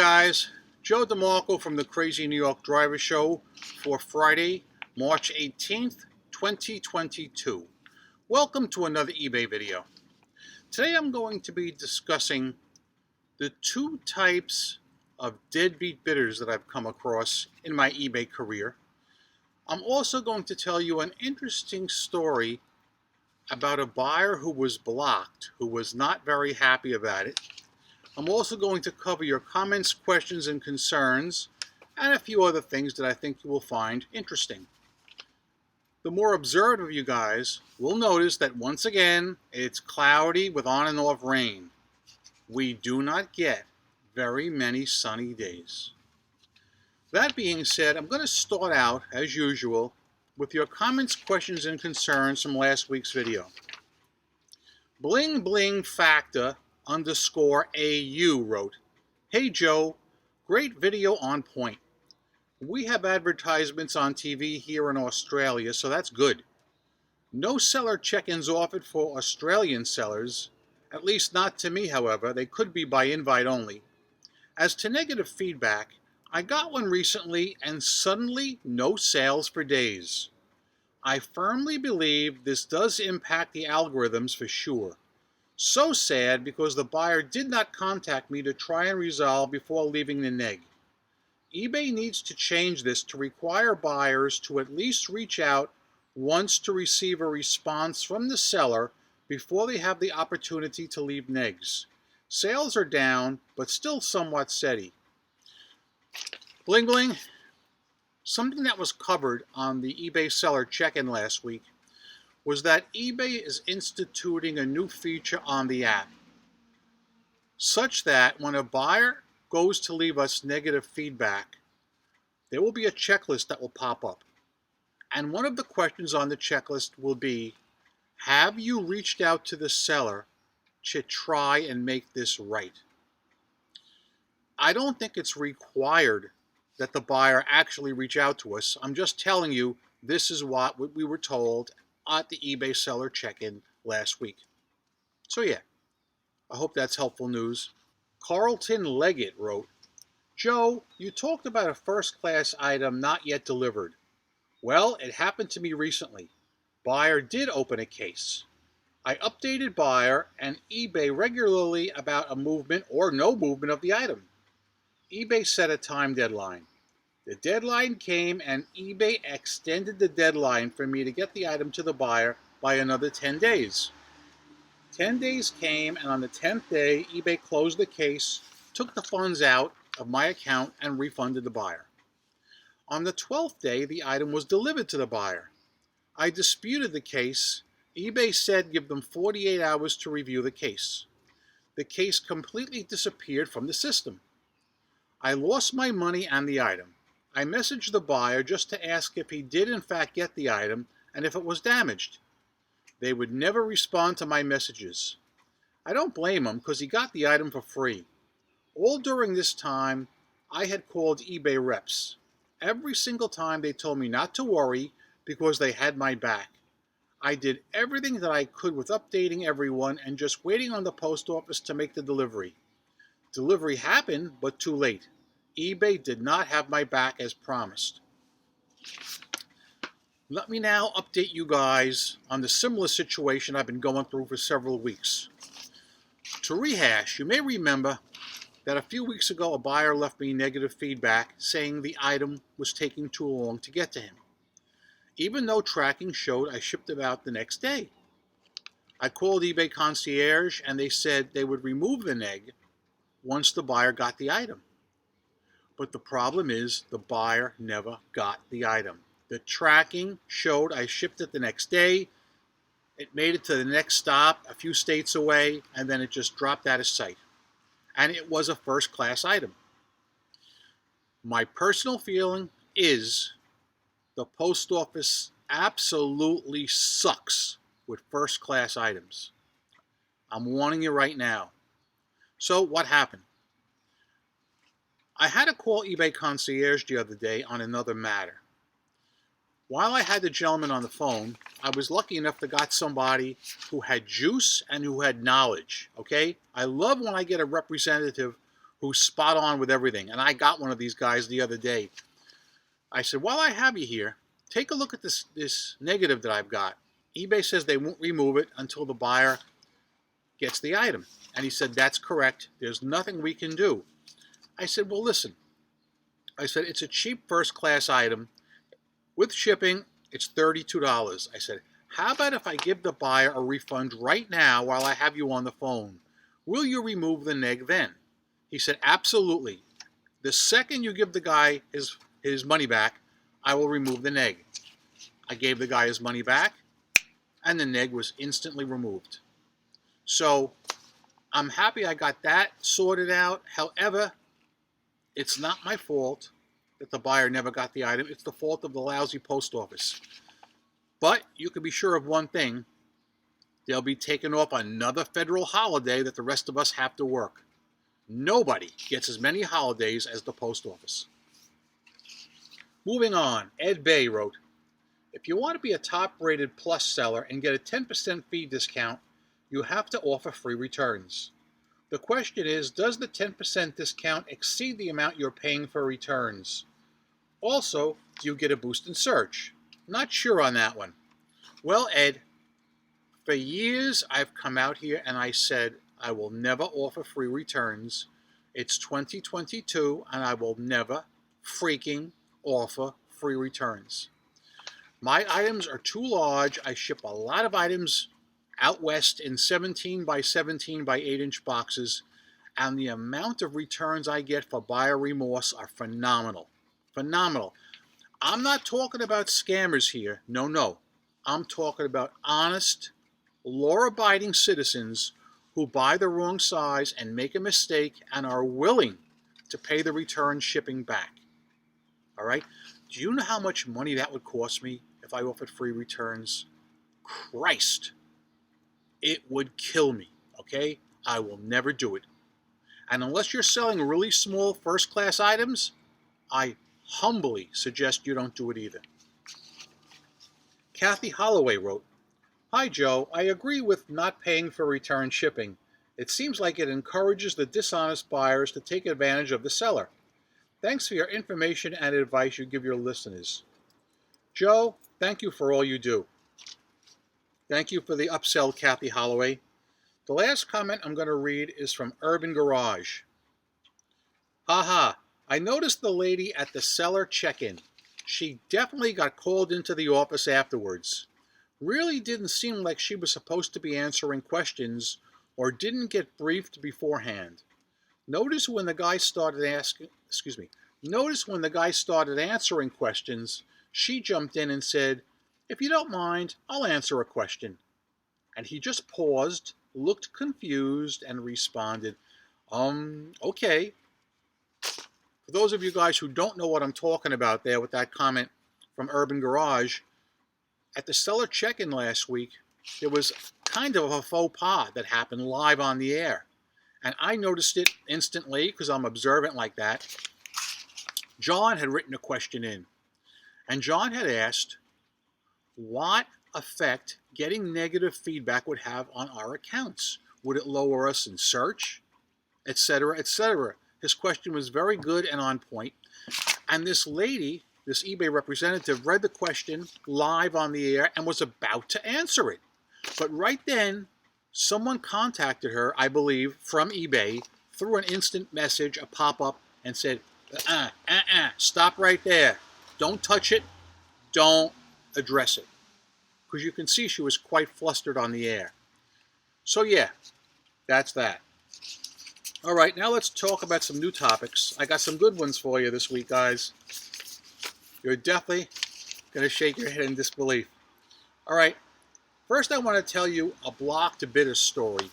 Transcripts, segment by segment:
guys, Joe DeMarco from the Crazy New York Driver Show for Friday, March 18th, 2022. Welcome to another eBay video. Today I'm going to be discussing the two types of deadbeat bidders that I've come across in my eBay career. I'm also going to tell you an interesting story about a buyer who was blocked, who was not very happy about it. I'm also going to cover your comments, questions, and concerns, and a few other things that I think you will find interesting. The more observant of you guys will notice that once again, it's cloudy with on and off rain. We do not get very many sunny days. That being said, I'm going to start out, as usual, with your comments, questions, and concerns from last week's video. Bling Bling Factor _AU wrote, "Hey Joe, great video on point. We have advertisements on TV here in Australia, so that's good. No seller check-ins offered for Australian sellers, at least not to me, however. They could be by invite only. As to negative feedback, I got one recently and suddenly no sales for days. I firmly believe this does impact the algorithms for sure. So sad because the buyer did not contact me to try and resolve before leaving the neg. eBay needs to change this to require buyers to at least reach out once to receive a response from the seller before they have the opportunity to leave negs. Sales are down, but still somewhat steady." Bling Bling, something that was covered on the eBay seller check-in last week was that eBay is instituting a new feature on the app, such that when a buyer goes to leave us negative feedback, there will be a checklist that will pop up. And one of the questions on the checklist will be, have you reached out to the seller to try and make this right? I don't think it's required that the buyer actually reach out to us. I'm just telling you, this is what we were told at the eBay seller check-in last week. So yeah, I hope that's helpful news. Carlton Leggett wrote, "Joe, you talked about a first-class item not yet delivered. Well, it happened to me recently. Buyer did open a case. I updated buyer and eBay regularly about a movement or no movement of the item. eBay set a time deadline. The deadline came and eBay extended the deadline for me to get the item to the buyer by another 10 days. 10 days came, and on the 10th day, eBay closed the case, took the funds out of my account, and refunded the buyer. On the 12th day, the item was delivered to the buyer. I disputed the case. eBay said give them 48 hours to review the case. The case completely disappeared from the system. I lost my money and the item. I messaged the buyer just to ask if he did in fact get the item and if it was damaged. They would never respond to my messages. I don't blame him because he got the item for free. All during this time, I had called eBay reps. Every single time they told me not to worry because they had my back. I did everything that I could with updating everyone and just waiting on the post office to make the delivery. Delivery happened, but too late. eBay did not have my back as promised." Let me now update you guys on the similar situation I've been going through for several weeks. To rehash, you may remember that a few weeks ago a buyer left me negative feedback saying the item was taking too long to get to him, even though tracking showed I shipped it out the next day. I called eBay Concierge and they said they would remove the neg once the buyer got the item. But the problem is the buyer never got the item. The tracking showed I shipped it the next day. It made it to the next stop a few states away, and then it just dropped out of sight. And it was a first-class item. My personal feeling is the post office absolutely sucks with first-class items. I'm warning you right now. So what happened? I had to call eBay Concierge the other day on another matter. While I had the gentleman on the phone, I was lucky enough to got somebody who had juice and who had knowledge, okay? I love when I get a representative who's spot on with everything. And I got one of these guys the other day. I said, while I have you here, take a look at this negative that I've got. eBay says they won't remove it until the buyer gets the item. And he said, that's correct. There's nothing we can do. I said, well, listen. I said, it's a cheap first-class item. With shipping, it's $32. I said, how about if I give the buyer a refund right now while I have you on the phone? Will you remove the neg then? He said, absolutely. The second you give the guy his money back, I will remove the neg. I gave the guy his money back, and the neg was instantly removed. So I'm happy I got that sorted out. However, it's not my fault that the buyer never got the item. It's the fault of the lousy post office. But you can be sure of one thing. They'll be taking off another federal holiday that the rest of us have to work. Nobody gets as many holidays as the post office. Moving on, Ed Bay wrote, if you want to be a top-rated plus seller and get a 10% fee discount, you have to offer free returns. The question is, does the 10% discount exceed the amount you're paying for returns? Also, do you get a boost in search? Not sure on that one. Well, Ed, for years I've come out here and I said I will never offer free returns. It's 2022 and I will never freaking offer free returns. My items are too large. I ship a lot of items out west in 17 by 17 by 8-inch boxes, and the amount of returns I get for buyer remorse are phenomenal. Phenomenal. I'm not talking about scammers here. No. I'm talking about honest, law-abiding citizens who buy the wrong size and make a mistake and are willing to pay the return shipping back. All right? Do you know how much money that would cost me if I offered free returns? Christ. It would kill me, okay? I will never do it. And unless you're selling really small first-class items, I humbly suggest you don't do it either. Kathy Holloway wrote, hi, Joe. I agree with not paying for return shipping. It seems like it encourages the dishonest buyers to take advantage of the seller. Thanks for your information and advice you give your listeners. Joe, thank you for all you do. Thank you for the upsell, Kathy Holloway. The last comment I'm going to read is from Urban Garage. Haha, I noticed the lady at the seller check-in. She definitely got called into the office afterwards. Really didn't seem like she was supposed to be answering questions or didn't get briefed beforehand. Notice when the guy started answering questions, she jumped in and said, if you don't mind, I'll answer a question. And he just paused, looked confused, and responded, okay. For those of you guys who don't know what I'm talking about there with that comment from Urban Garage, at the seller check-in last week, there was kind of a faux pas that happened live on the air. And I noticed it instantly because I'm observant like that. John had written a question in. And John had asked, what effect getting negative feedback would have on our accounts? Would it lower us in search? Etc., etc. His question was very good and on point. And this lady, this eBay representative, read the question live on the air and was about to answer it. But right then, someone contacted her, I believe, from eBay, through an instant message, a pop-up, and said, stop right there. Don't touch it. Don't address it. Because you can see she was quite flustered on the air. So yeah, that's that. All right, now let's talk about some new topics. I got some good ones for you this week, guys. You're definitely going to shake your head in disbelief. All right, first I want to tell you a block to bidder story.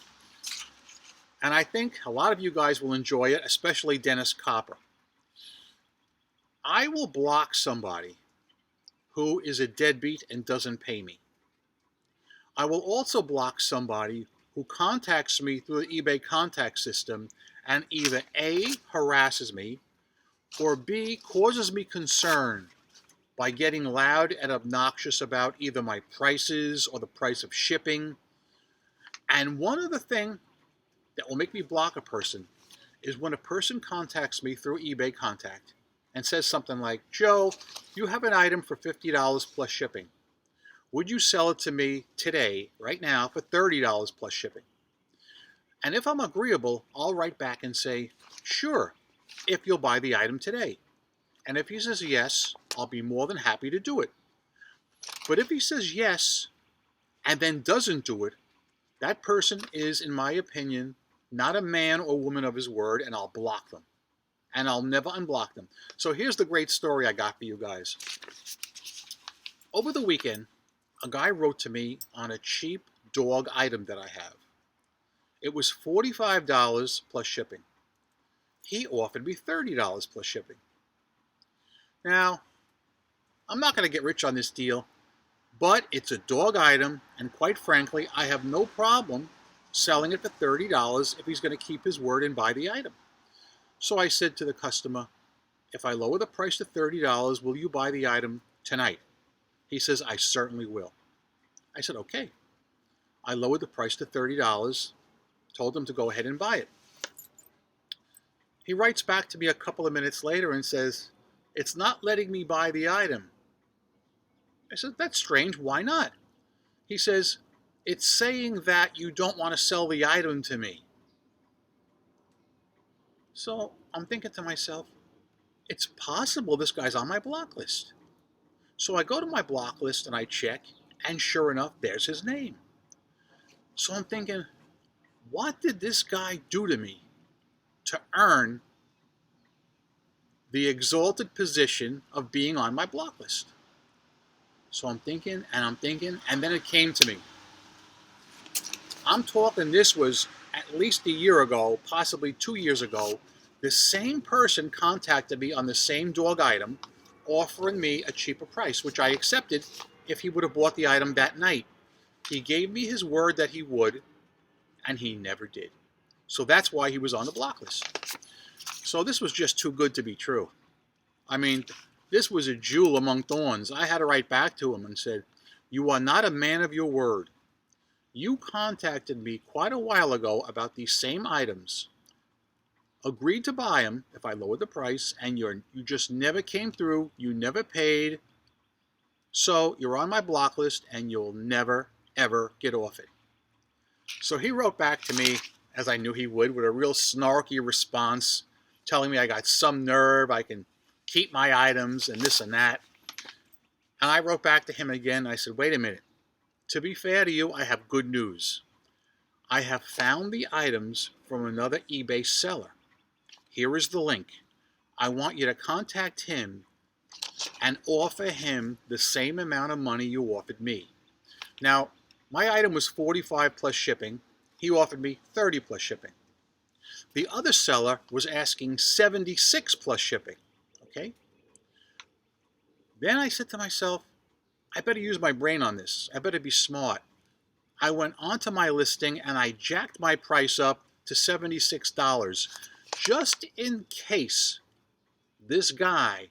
And I think a lot of you guys will enjoy it, especially Dennis Copper. I will block somebody who is a deadbeat and doesn't pay me. I will also block somebody who contacts me through the eBay contact system and either A, harasses me, or B, causes me concern by getting loud and obnoxious about either my prices or the price of shipping. And one other thing that will make me block a person is when a person contacts me through eBay Contact and says something like, Joe, you have an item for $50 plus shipping. Would you sell it to me today, right now, for $30 plus shipping? And if I'm agreeable, I'll write back and say, sure, if you'll buy the item today. And if he says yes, I'll be more than happy to do it. But if he says yes and then doesn't do it, that person is, in my opinion, not a man or woman of his word, and I'll block them. And I'll never unblock them. So here's the great story I got for you guys. Over the weekend, a guy wrote to me on a cheap dog item that I have. It was $45 plus shipping. He offered me $30 plus shipping. Now, I'm not going to get rich on this deal, but it's a dog item, and quite frankly, I have no problem selling it for $30 if he's going to keep his word and buy the item. So I said to the customer, if I lower the price to $30, will you buy the item tonight? He says, I certainly will. I said, okay. I lowered the price to $30, told him to go ahead and buy it. He writes back to me a couple of minutes later and says, it's not letting me buy the item. I said, that's strange. Why not? He says, it's saying that you don't want to sell the item to me. So I'm thinking to myself, it's possible this guy's on my block list. So I go to my block list and I check, and sure enough, there's his name. So I'm thinking, what did this guy do to me to earn the exalted position of being on my block list? So I'm thinking, and then it came to me. I'm talking, this was at least a year ago, possibly 2 years ago. The same person contacted me on the same dog item, offering me a cheaper price, which I accepted if he would have bought the item that night. He gave me his word that he would, and he never did. So that's why he was on the block list. So this was just too good to be true. I mean, this was a jewel among thorns. I had to write back to him and said, you are not a man of your word. You contacted me quite a while ago about these same items, agreed to buy them if I lowered the price, and you just never came through, you never paid, so you're on my block list and you'll never, ever get off it. So he wrote back to me, as I knew he would, with a real snarky response, telling me I got some nerve, I can keep my items and this and that. And I wrote back to him again. I said, wait a minute. To be fair to you, I have good news. I have found the items from another eBay seller. Here is the link. I want you to contact him and offer him the same amount of money you offered me. Now, my item was $45 plus shipping. He offered me $30 plus shipping. The other seller was asking $76 plus shipping. Okay? Then I said to myself, I better use my brain on this. I better be smart. I went onto my listing and I jacked my price up to $76 just in case this guy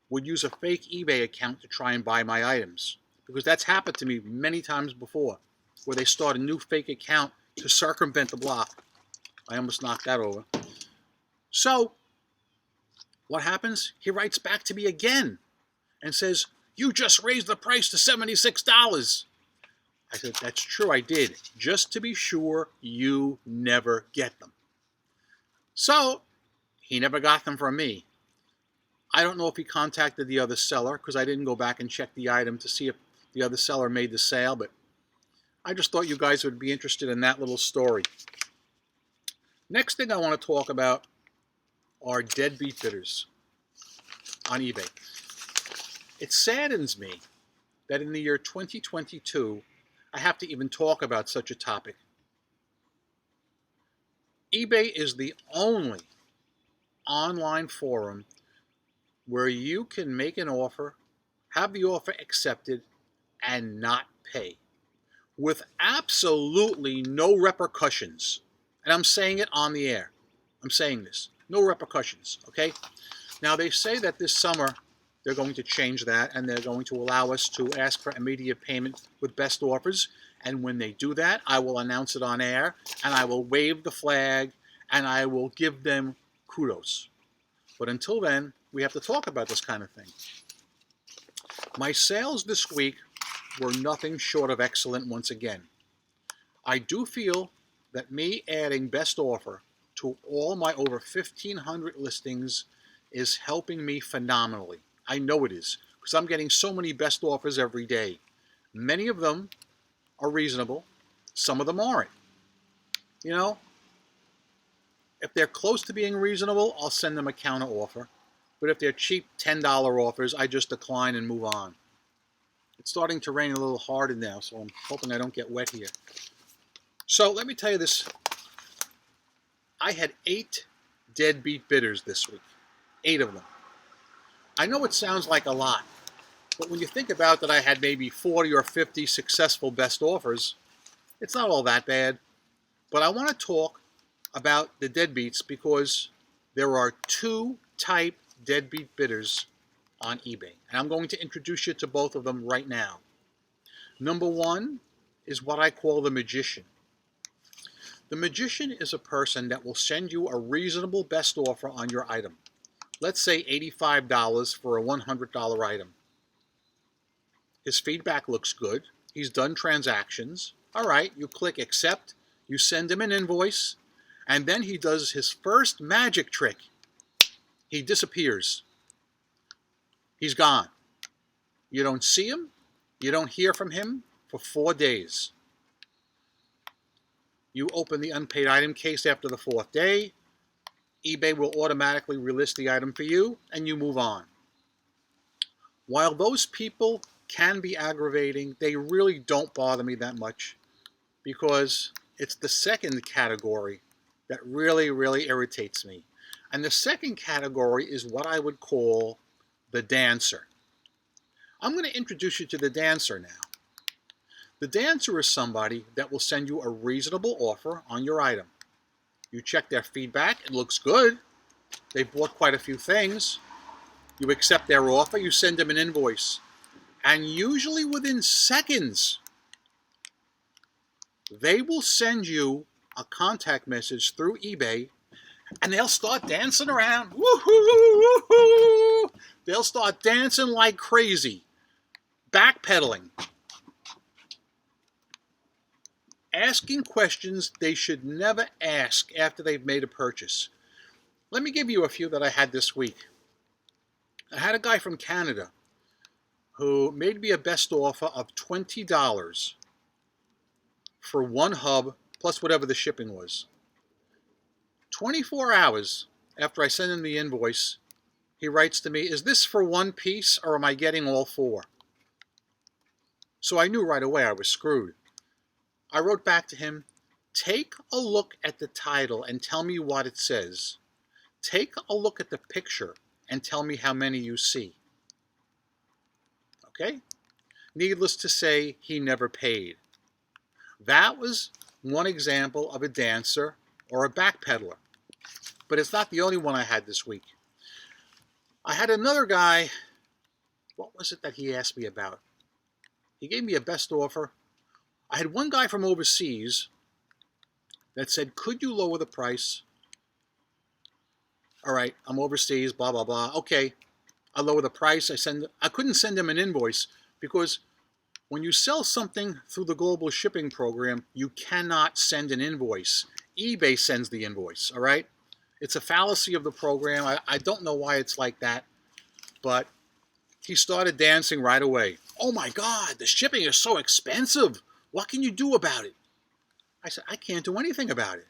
would use a fake eBay account to try and buy my items. Because that's happened to me many times before, where they start a new fake account to circumvent the block. I almost knocked that over. So, what happens? He writes back to me again and says, you just raised the price to $76. I said, that's true, I did. Just to be sure you never get them. So, he never got them from me. I don't know if he contacted the other seller, because I didn't go back and check the item to see if the other seller made the sale, but I just thought you guys would be interested in that little story. Next thing I want to talk about are deadbeat bidders on eBay. It saddens me that in the year 2022, I have to even talk about such a topic. eBay is the only online forum where you can make an offer, have the offer accepted, and not pay, with absolutely no repercussions. And I'm saying it on the air. I'm saying this. No repercussions, okay? Now, they say that this summer they're going to change that, and they're going to allow us to ask for immediate payment with best offers. And when they do that, I will announce it on air, and I will wave the flag, and I will give them kudos. But until then, we have to talk about this kind of thing. My sales this week were nothing short of excellent once again. I do feel that me adding best offer to all my over 1,500 listings is helping me phenomenally. I know it is, because I'm getting so many best offers every day. Many of them are reasonable. Some of them aren't. You know, if they're close to being reasonable, I'll send them a counter offer. But if they're cheap $10 offers, I just decline and move on. It's starting to rain a little harder now, so I'm hoping I don't get wet here. So let me tell you this. I had 8 deadbeat bidders this week. 8 of them. I know it sounds like a lot, but when you think about that I had maybe 40 or 50 successful best offers, it's not all that bad. But I want to talk about the deadbeats because there are 2 type deadbeat bidders on eBay. And I'm going to introduce you to both of them right now. Number 1 is what I call the magician. The magician is a person that will send you a reasonable best offer on your item. Let's say $85 for a $100 item. His feedback looks good. He's done transactions. All right, you click accept. You send him an invoice. And then he does his first magic trick. He disappears. He's gone. You don't see him. You don't hear from him for 4 days. You open the unpaid item case after the 4th day. eBay will automatically relist the item for you, and you move on. While those people can be aggravating, they really don't bother me that much because it's the second category that really, really irritates me. And the second category is what I would call the dancer. I'm going to introduce you to the dancer now. The dancer is somebody that will send you a reasonable offer on your item. You check their feedback, it looks good. They've bought quite a few things. You accept their offer, you send them an invoice. And usually within seconds, they will send you a contact message through eBay and they'll start dancing around. Woohoo, woohoo! They'll start dancing like crazy, backpedaling, asking questions they should never ask after they've made a purchase. Let me give you a few that I had this week. I had a guy from Canada who made me a best offer of $20 for one hub plus whatever the shipping was. 24 hours after I sent him the invoice, he writes to me, "Is this for one piece or am I getting all 4?" So I knew right away I was screwed. I wrote back to him, "Take a look at the title and tell me what it says. Take a look at the picture and tell me how many you see." Okay? Needless to say, he never paid. That was one example of a dancer or a backpedaler. But it's not the only one I had this week. I had another guy, what was it that he asked me about? He gave me a best offer. I had one guy from overseas that said, "Could you lower the price?" All right, I'm overseas, blah, blah, blah. Okay, I lower the price. I couldn't send him an invoice because when you sell something through the global shipping program, you cannot send an invoice. eBay sends the invoice, all right? It's a fallacy of the program. I don't know why it's like that, but he started dancing right away. "Oh my God, the shipping is so expensive. What can you do about it?" I said, "I can't do anything about it.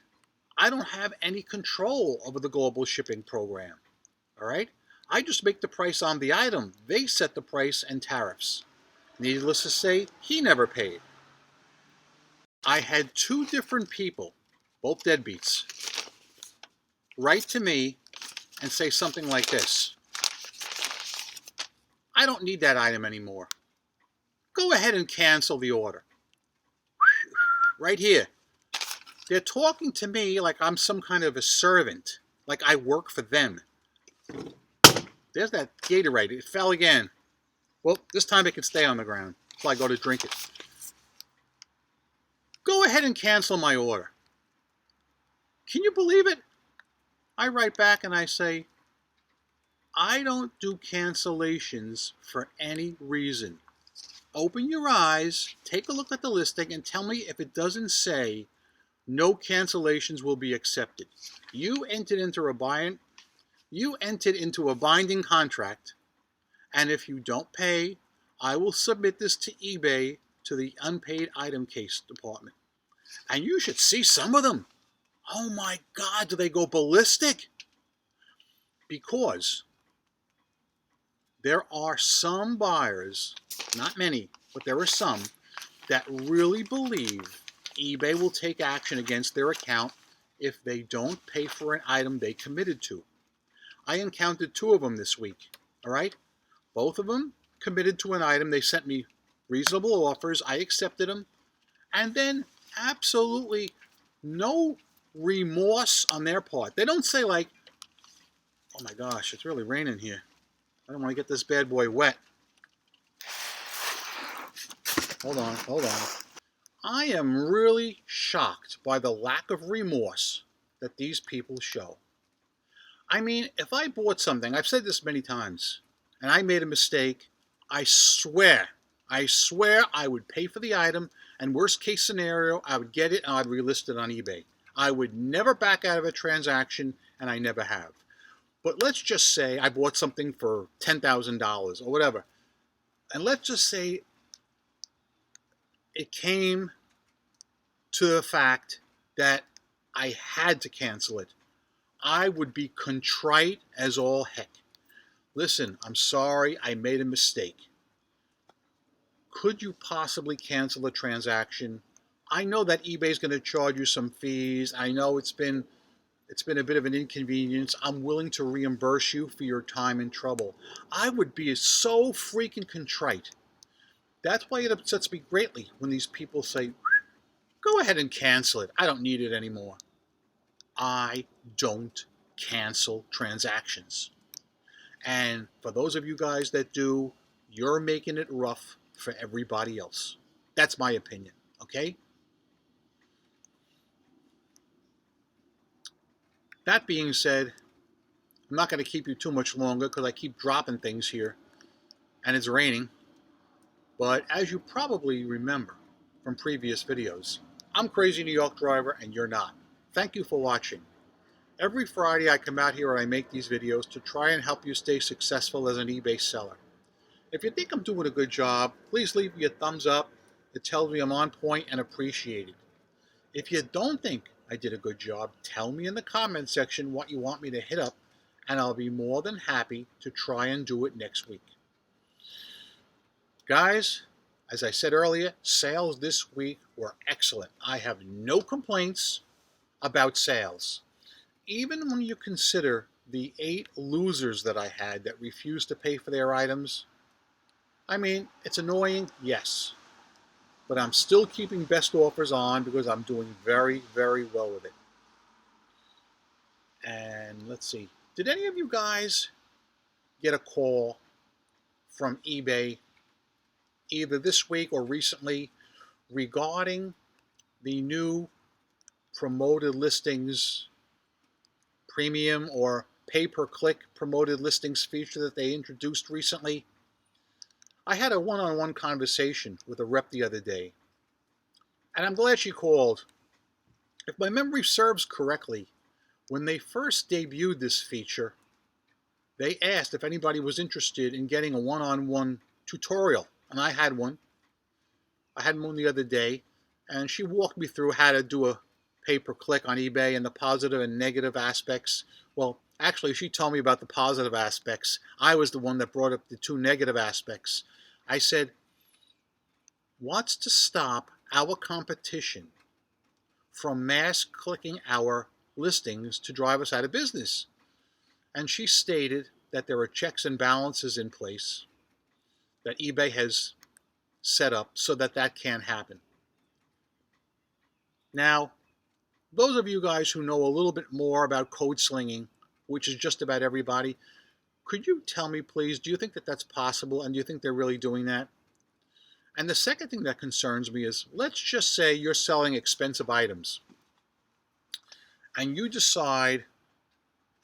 I don't have any control over the global shipping program, all right? I just make the price on the item. They set the price and tariffs." Needless to say, he never paid. I had 2 different people, both deadbeats, write to me and say something like this: "I don't need that item anymore. Go ahead and cancel the order." Right here. They're talking to me like I'm some kind of a servant, like I work for them. There's that Gatorade. It fell again. Well, this time it can stay on the ground until I go to drink it. Go ahead and cancel my order. Can you believe it? I write back and I say, I don't do cancellations for any reason. Open your eyes, take a look at the listing, and tell me if it doesn't say no cancellations will be accepted. You entered into a binding contract, and if you don't pay, I will submit this to eBay to the unpaid item case department. And you should see some of them. Oh my God, do they go ballistic? Because there are some buyers, not many, but there are some, that really believe eBay will take action against their account if they don't pay for an item they committed to. I encountered 2 of them this week, all right? Both of them committed to an item. They sent me reasonable offers. I accepted them. And then absolutely no remorse on their part. They don't say like, oh my gosh, it's really raining here. I don't want to get this bad boy wet. Hold on. I am really shocked by the lack of remorse that these people show. I mean, if I bought something, I've said this many times, and I made a mistake, I swear I would pay for the item, and worst case scenario, I would get it and I'd relist it on eBay. I would never back out of a transaction, and I never have. But let's just say I bought something for $10,000 or whatever, and let's just say it came to the fact that I had to cancel it. I would be contrite as all heck. Listen, I'm sorry, I made a mistake. Could you possibly cancel a transaction? I know that eBay is going to charge you some fees. I know it's been a bit of an inconvenience. I'm willing to reimburse you for your time and trouble. I would be so freaking contrite. That's why it upsets me greatly when these people say, go ahead and cancel it. I don't need it anymore. I don't cancel transactions. And for those of you guys that do, you're making it rough for everybody else. That's my opinion, okay? That being said, I'm not going to keep you too much longer because I keep dropping things here and it's raining. But as you probably remember from previous videos, I'm Crazy New York Driver and you're not. Thank you for watching. Every Friday I come out here and I make these videos to try and help you stay successful as an eBay seller. If you think I'm doing a good job, please leave me a thumbs up. It tells me I'm on point and appreciated. If you don't think I did a good job, tell me in the comment section what you want me to hit up, and I'll be more than happy to try and do it next week. Guys, as I said earlier, sales this week were excellent. I have no complaints about sales. Even when you consider the 8 losers that I had that refused to pay for their items, I mean, it's annoying, yes. But I'm still keeping best offers on because I'm doing very, very well with it. And let's see. Did any of you guys get a call from eBay either this week or recently regarding the new promoted listings premium or pay-per-click promoted listings feature that they introduced recently? I had a one-on-one conversation with a rep the other day, and I'm glad she called. If my memory serves correctly, when they first debuted this feature, they asked if anybody was interested in getting a one-on-one tutorial, and I had one. I had one the other day, and she walked me through how to do a pay-per-click on eBay and the positive and negative aspects. Well, actually, she told me about the positive aspects. I was the one that brought up the 2 negative aspects. I said, what's to stop our competition from mass clicking our listings to drive us out of business? And she stated that there are checks and balances in place that eBay has set up so that that can't happen. Now, those of you guys who know a little bit more about code slinging, which is just about everybody, could you tell me, please, do you think that that's possible, and do you think they're really doing that? And the second thing that concerns me is, let's just say you're selling expensive items, and you decide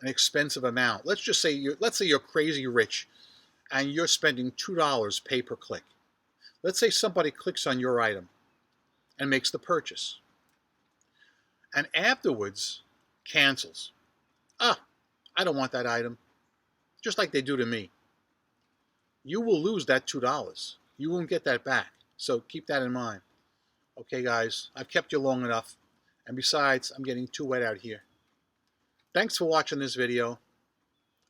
an expensive amount. Let's say you're crazy rich and you're spending $2 pay per click. Let's say somebody clicks on your item and makes the purchase, and afterwards cancels. Ah, I don't want that item, just like they do to me. You will lose that $2. You won't get that back. So keep that in mind. Okay, guys, I've kept you long enough. And besides, I'm getting too wet out here. Thanks for watching this video.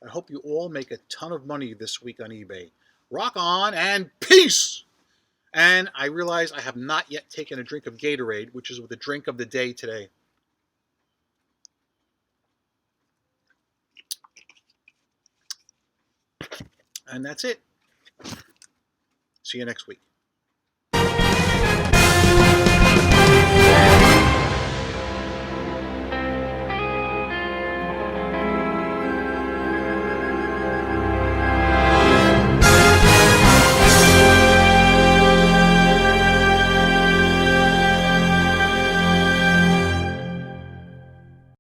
I hope you all make a ton of money this week on eBay. Rock on and peace! And I realize I have not yet taken a drink of Gatorade, which is the drink of the day today. And that's it. See you next week.